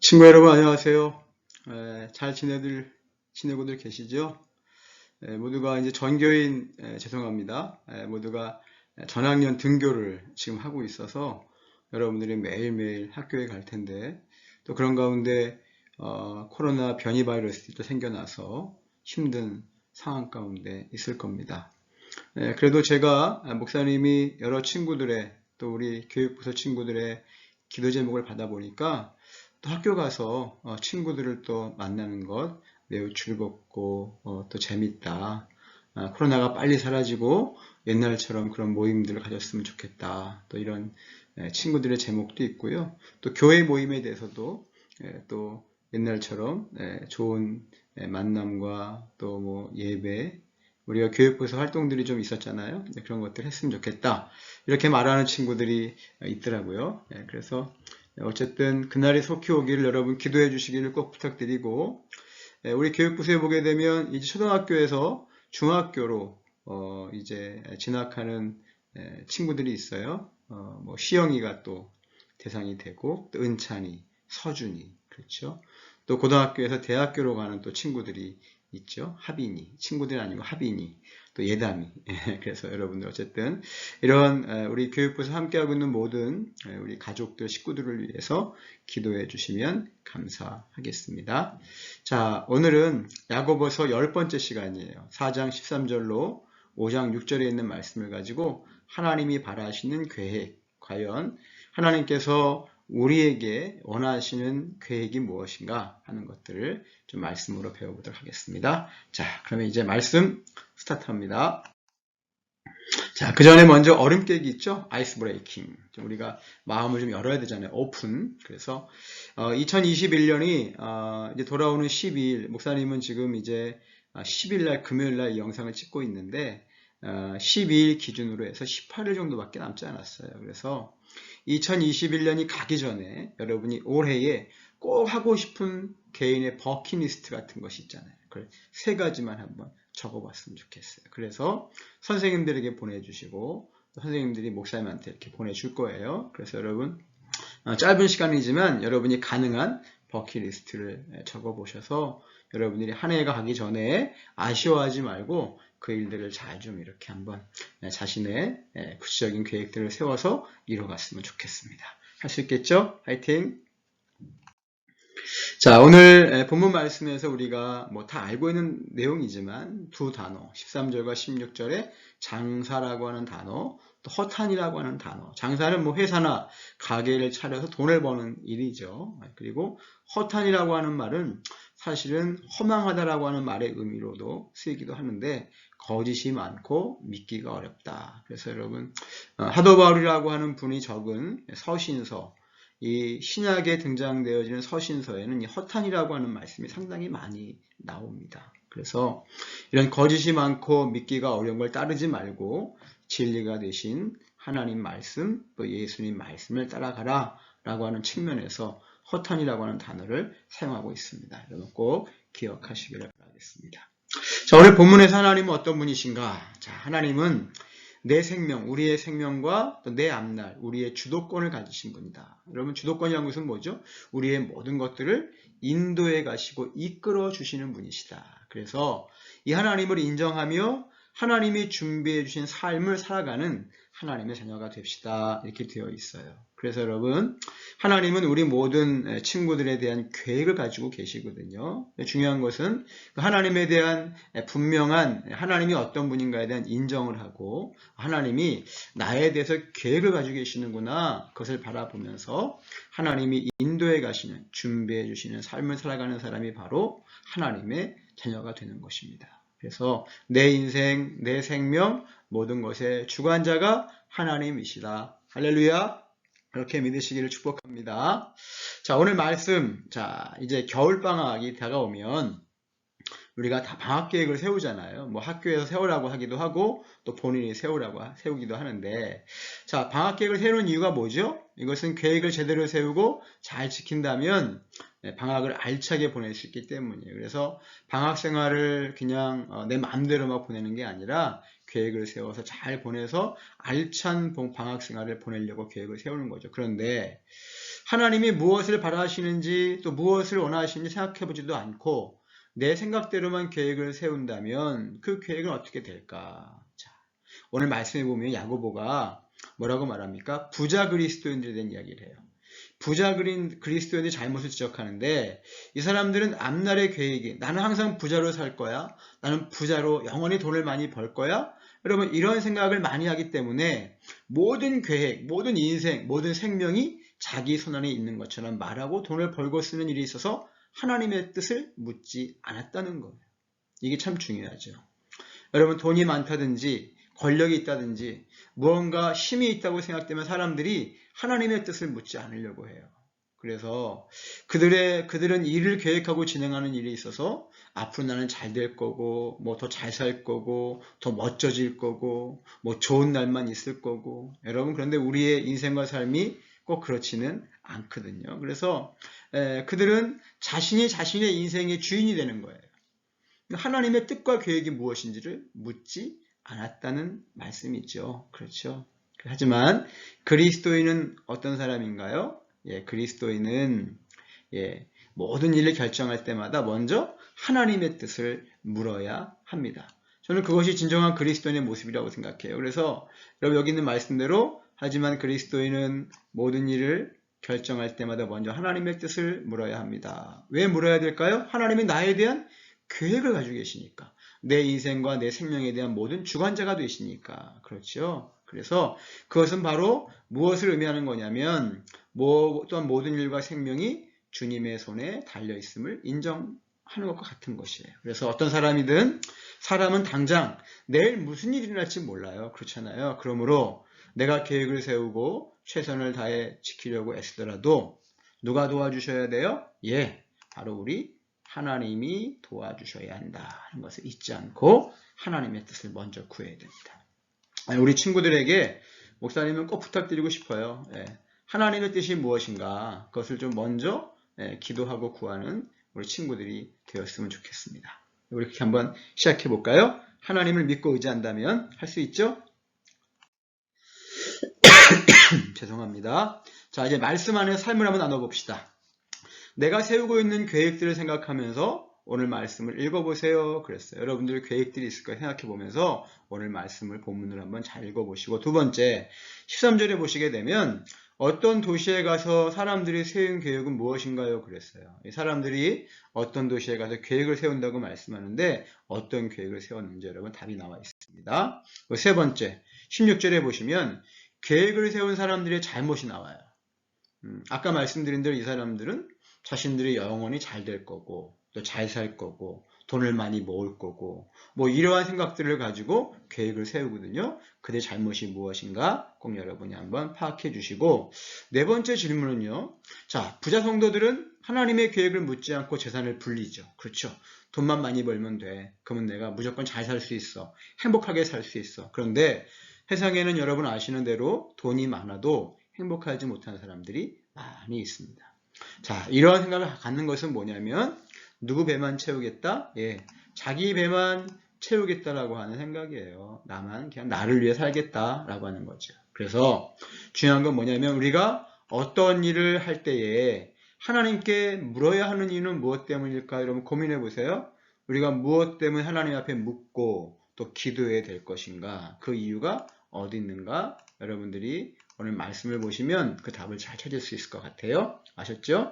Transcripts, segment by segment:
친구 여러분 안녕하세요. 잘 지내고들 계시죠? 모두가 이제 전교인 죄송합니다. 모두가 전학년 등교를 지금 하고 있어서 여러분들이 매일매일 학교에 갈 텐데 또 그런 가운데 코로나 변이 바이러스도 또 생겨나서 힘든 상황 가운데 있을 겁니다. 그래도 제가 목사님이 여러 친구들의 또 우리 교육부서 친구들의 기도 제목을 받아보니까 또 학교 가서 친구들을 또 만나는 것 매우 즐겁고 또 재밌다. 코로나가 빨리 사라지고 옛날처럼 그런 모임들을 가졌으면 좋겠다. 또 이런 친구들의 제목도 있고요. 또 교회 모임에 대해서도 또 옛날처럼 좋은 만남과 또 뭐 예배, 우리가 교육부에서 활동들이 좀 있었잖아요. 그런 것들 했으면 좋겠다. 이렇게 말하는 친구들이 있더라고요. 그래서 어쨌든 그날이 속히 오기를 여러분 기도해 주시기를 꼭 부탁드리고, 우리 교육부서에 보게 되면 이제 초등학교에서 중학교로 이제 진학하는 친구들이 있어요. 뭐 시영이가 또 대상이 되고, 또 은찬이, 서준이, 그렇죠. 또 고등학교에서 대학교로 가는 또 친구들이 있죠. 하빈이, 친구들이 아니고 하빈이, 또 예담이. 그래서 여러분들 어쨌든 이런 우리 교육부에서 함께하고 있는 모든 우리 가족들, 식구들을 위해서 기도해 주시면 감사하겠습니다. 자, 오늘은 야고보서 10번째 시간이에요. 4장 13절로 5장 6절에 있는 말씀을 가지고 하나님이 바라시는 계획, 과연 하나님께서 우리에게 원하시는 계획이 무엇인가 하는 것들을 좀 말씀으로 배워보도록 하겠습니다. 자, 그러면 이제 말씀 스타트합니다. 자, 그 전에 먼저 얼음 깨기 있죠? 아이스 브레이킹. 우리가 마음을 좀 열어야 되잖아요. 오픈. 그래서 2021년이 이제 돌아오는 12일, 목사님은 지금 이제 10일 날 금요일 날 이 영상을 찍고 있는데 12일 기준으로 해서 18일 정도밖에 남지 않았어요. 그래서 2021년이 가기 전에 여러분이 올해에 꼭 하고 싶은 개인의 버킷리스트 같은 것이 있잖아요. 그걸 세 가지만 한번 적어봤으면 좋겠어요. 그래서 선생님들에게 보내주시고 선생님들이 목사님한테 이렇게 보내줄 거예요. 그래서 여러분 짧은 시간이지만 여러분이 가능한 버킷리스트를 적어보셔서 여러분들이 한 해가 가기 전에 아쉬워하지 말고 그 일들을 잘 좀 이렇게 한번 자신의 구체적인 계획들을 세워서 이뤄갔으면 좋겠습니다. 할 수 있겠죠? 화이팅! 자, 오늘 본문 말씀에서 우리가 뭐 다 알고 있는 내용이지만 두 단어, 13절과 16절에 장사라고 하는 단어, 또 허탄이라고 하는 단어. 장사는 뭐 회사나 가게를 차려서 돈을 버는 일이죠. 그리고 허탄이라고 하는 말은 사실은 허망하다라고 하는 말의 의미로도 쓰이기도 하는데 거짓이 많고 믿기가 어렵다. 그래서 여러분 사도바울이라고 하는 분이 적은 서신서, 이 신약에 등장되어지는 서신서에는 이 허탄이라고 하는 말씀이 상당히 많이 나옵니다. 그래서 이런 거짓이 많고 믿기가 어려운 걸 따르지 말고 진리가 되신 하나님 말씀, 또 예수님 말씀을 따라가라 라고 하는 측면에서 허탄이라고 하는 단어를 사용하고 있습니다. 여러분 꼭 기억하시기를 바라겠습니다. 자, 오늘 본문에서 하나님은 어떤 분이신가? 자, 하나님은 내 생명, 우리의 생명과 또 내 앞날, 우리의 주도권을 가지신 분이다. 여러분 주도권이라는 것은 뭐죠? 우리의 모든 것들을 인도해 가시고 이끌어 주시는 분이시다. 그래서 이 하나님을 인정하며 하나님이 준비해 주신 삶을 살아가는 하나님의 자녀가 됩시다. 이렇게 되어 있어요. 그래서 여러분 하나님은 우리 모든 친구들에 대한 계획을 가지고 계시거든요. 중요한 것은 하나님에 대한 분명한 하나님이 어떤 분인가에 대한 인정을 하고 하나님이 나에 대해서 계획을 가지고 계시는구나 그것을 바라보면서 하나님이 인도해 가시는 준비해 주시는 삶을 살아가는 사람이 바로 하나님의 자녀가 되는 것입니다. 그래서 내 인생, 내 생명, 모든 것의 주관자가 하나님이시다. 할렐루야! 그렇게 믿으시기를 축복합니다. 자, 오늘 말씀, 자, 이제 겨울방학이 다가오면 우리가 다 방학 계획을 세우잖아요. 뭐 학교에서 세우라고 하기도 하고 또 본인이 세우기도 하는데, 자, 방학 계획을 세우는 이유가 뭐죠? 이것은 계획을 제대로 세우고 잘 지킨다면 방학을 알차게 보낼 수 있기 때문이에요. 그래서 방학 생활을 그냥 내 마음대로만 보내는 게 아니라 계획을 세워서 잘 보내서 알찬 방학 생활을 보내려고 계획을 세우는 거죠. 그런데 하나님이 무엇을 바라시는지 또 무엇을 원하시는지 생각해보지도 않고 내 생각대로만 계획을 세운다면 그 계획은 어떻게 될까? 자, 오늘 말씀해 보면 야고보가 뭐라고 말합니까? 부자 그리스도인들에 대한 이야기를 해요. 부자 그리스도인의 잘못을 지적하는데 이 사람들은 앞날의 계획이 나는 항상 부자로 살 거야. 나는 부자로 영원히 돈을 많이 벌 거야. 여러분 이런 생각을 많이 하기 때문에 모든 계획, 모든 인생, 모든 생명이 자기 손 안에 있는 것처럼 말하고 돈을 벌고 쓰는 일이 있어서 하나님의 뜻을 묻지 않았다는 거예요. 이게 참 중요하죠. 여러분 돈이 많다든지 권력이 있다든지 무언가 힘이 있다고 생각되면 사람들이 하나님의 뜻을 묻지 않으려고 해요. 그래서 그들은 일을 계획하고 진행하는 일에 있어서 앞으로 나는 잘 될 거고 뭐 더 잘 살 거고 더 멋져질 거고 뭐 좋은 날만 있을 거고 여러분 그런데 우리의 인생과 삶이 꼭 그렇지는 않거든요. 그래서 그들은 자신의 인생의 주인이 되는 거예요. 하나님의 뜻과 계획이 무엇인지를 묻지 않았다는 말씀이죠. 그렇죠. 하지만 그리스도인은 어떤 사람인가요? 그리스도인은 모든 일을 결정할 때마다 먼저 하나님의 뜻을 물어야 합니다. 저는 그것이 진정한 그리스도인의 모습이라고 생각해요. 그래서 여러분 여기 있는 말씀대로 하지만 그리스도인은 모든 일을 결정할 때마다 먼저 하나님의 뜻을 물어야 합니다. 왜 물어야 될까요? 하나님이 나에 대한 계획을 가지고 계시니까. 내 인생과 내 생명에 대한 모든 주관자가 되시니까. 그렇죠? 그래서 그것은 바로 무엇을 의미하는 거냐면 또한 모든 일과 생명이 주님의 손에 달려있음을 인정하는 것과 같은 것이에요. 그래서 어떤 사람은 당장 내일 무슨 일이 일어날지 몰라요. 그렇잖아요. 그러므로 내가 계획을 세우고 최선을 다해 지키려고 애쓰더라도 누가 도와주셔야 돼요? 바로 우리 하나님이 도와주셔야 한다는 것을 잊지 않고 하나님의 뜻을 먼저 구해야 됩니다. 우리 친구들에게 목사님은 꼭 부탁드리고 싶어요. 하나님의 뜻이 무엇인가 그것을 좀 먼저 기도하고 구하는 우리 친구들이 되었으면 좋겠습니다. 우리 그렇게 한번 시작해 볼까요? 하나님을 믿고 의지한다면 할 수 있죠? 죄송합니다. 자, 이제 말씀 안에 삶을 한번 나눠봅시다. 내가 세우고 있는 계획들을 생각하면서 오늘 말씀을 읽어보세요. 그랬어요. 여러분들 계획들이 있을 거예요. 생각해보면서 오늘 말씀을 본문을 한번 잘 읽어보시고 두 번째 13절에 보시게 되면 어떤 도시에 가서 사람들이 세운 계획은 무엇인가요? 그랬어요. 이 사람들이 어떤 도시에 가서 계획을 세운다고 말씀하는데 어떤 계획을 세웠는지 여러분 답이 나와 있습니다. 세 번째 16절에 보시면 계획을 세운 사람들의 잘못이 나와요. 아까 말씀드린 대로 이 사람들은 자신들이 영원히 잘 될 거고 또 잘 살 거고 돈을 많이 모을 거고 뭐 이러한 생각들을 가지고 계획을 세우거든요. 그들의 잘못이 무엇인가 꼭 여러분이 한번 파악해 주시고 네 번째 질문은요. 자, 부자 성도들은 하나님의 계획을 묻지 않고 재산을 불리죠. 그렇죠. 돈만 많이 벌면 돼. 그러면 내가 무조건 잘 살 수 있어. 행복하게 살 수 있어. 그런데 세상에는 여러분 아시는 대로 돈이 많아도 행복하지 못하는 사람들이 많이 있습니다. 자, 이러한 생각을 갖는 것은 뭐냐면 누구 배만 채우겠다? 자기 배만 채우겠다라고 하는 생각이에요. 나만 그냥 나를 위해 살겠다라고 하는 거죠. 그래서 중요한 건 뭐냐면 우리가 어떤 일을 할 때에 하나님께 물어야 하는 이유는 무엇 때문일까? 여러분 고민해 보세요. 우리가 무엇 때문에 하나님 앞에 묻고 또 기도해야 될 것인가? 그 이유가 어디 있는가? 여러분들이 오늘 말씀을 보시면 그 답을 잘 찾을 수 있을 것 같아요. 아셨죠?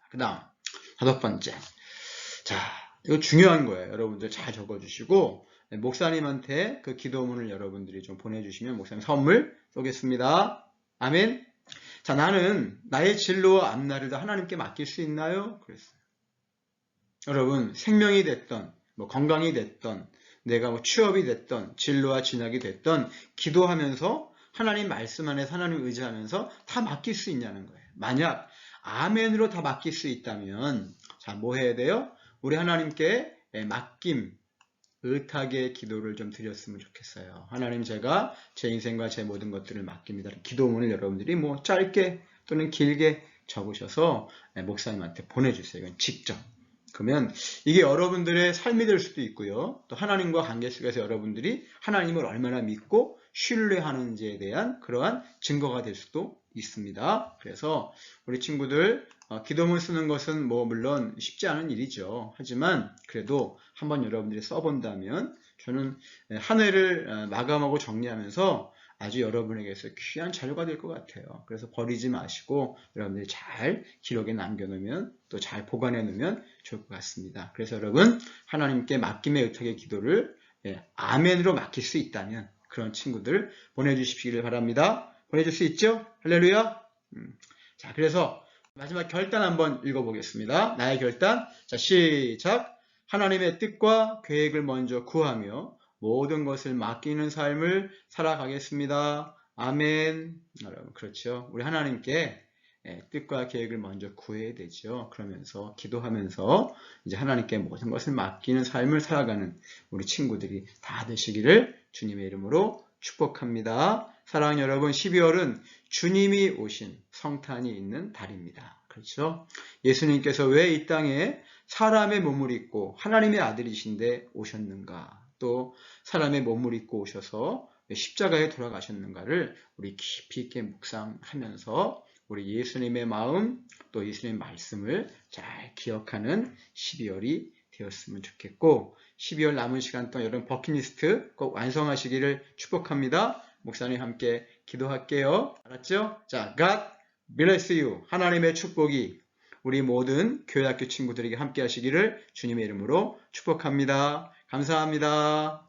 그 다음 다섯 번째. 자, 이거 중요한 거예요. 여러분들 잘 적어주시고 목사님한테 그 기도문을 여러분들이 좀 보내주시면 목사님 선물 쏘겠습니다. 아멘. 자, 나는 나의 진로와 앞날을 다 하나님께 맡길 수 있나요? 그랬어요. 여러분 생명이 됐던 뭐 건강이 됐던 내가 뭐 취업이 됐던 진로와 진학이 됐던 기도하면서 하나님 말씀 안에서 하나님을 의지하면서 다 맡길 수 있냐는 거예요. 만약 아멘으로 다 맡길 수 있다면 자, 뭐 해야 돼요? 우리 하나님께 맡김, 의탁의 기도를 좀 드렸으면 좋겠어요. 하나님 제가 제 인생과 제 모든 것들을 맡깁니다. 기도문을 여러분들이 뭐 짧게 또는 길게 적으셔서 목사님한테 보내주세요. 이건 직접. 그러면 이게 여러분들의 삶이 될 수도 있고요. 또 하나님과 관계 속에서 여러분들이 하나님을 얼마나 믿고 신뢰하는지에 대한 그러한 증거가 될 수도 있습니다. 그래서 우리 친구들 기도문 쓰는 것은 뭐 물론 쉽지 않은 일이죠. 하지만 그래도 한번 여러분들이 써본다면 저는 한 해를 마감하고 정리하면서 아주 여러분에게서 귀한 자료가 될 것 같아요. 그래서 버리지 마시고 여러분들이 잘 기록에 남겨놓으면 또 잘 보관해 놓으면 좋을 것 같습니다. 그래서 여러분 하나님께 맡김의 의탁의 기도를 아멘으로 맡길 수 있다면 그런 친구들 보내주시기를 바랍니다. 보내줄 수 있죠? 할렐루야. 자, 그래서 마지막 결단 한번 읽어보겠습니다. 나의 결단. 자, 시작. 하나님의 뜻과 계획을 먼저 구하며 모든 것을 맡기는 삶을 살아가겠습니다. 아멘. 여러분, 그렇죠. 우리 하나님께 뜻과 계획을 먼저 구해야 되죠. 그러면서 기도하면서 이제 하나님께 모든 것을 맡기는 삶을 살아가는 우리 친구들이 다 되시기를 주님의 이름으로 축복합니다. 사랑하는 여러분, 12월은 주님이 오신 성탄이 있는 달입니다. 그렇죠? 예수님께서 왜 이 땅에 사람의 몸을 입고 하나님의 아들이신데 오셨는가? 또 사람의 몸을 입고 오셔서 십자가에 돌아가셨는가를 우리 깊이 있게 묵상하면서 우리 예수님의 마음 또 예수님의 말씀을 잘 기억하는 12월이 되었으면 좋겠고 12월 남은 시간 동안 여러분 버킷리스트 꼭 완성하시기를 축복합니다. 목사님 함께 기도할게요. 알았죠? 자, God bless you. 하나님의 축복이 우리 모든 교회학교 친구들에게 함께 하시기를 주님의 이름으로 축복합니다. 감사합니다.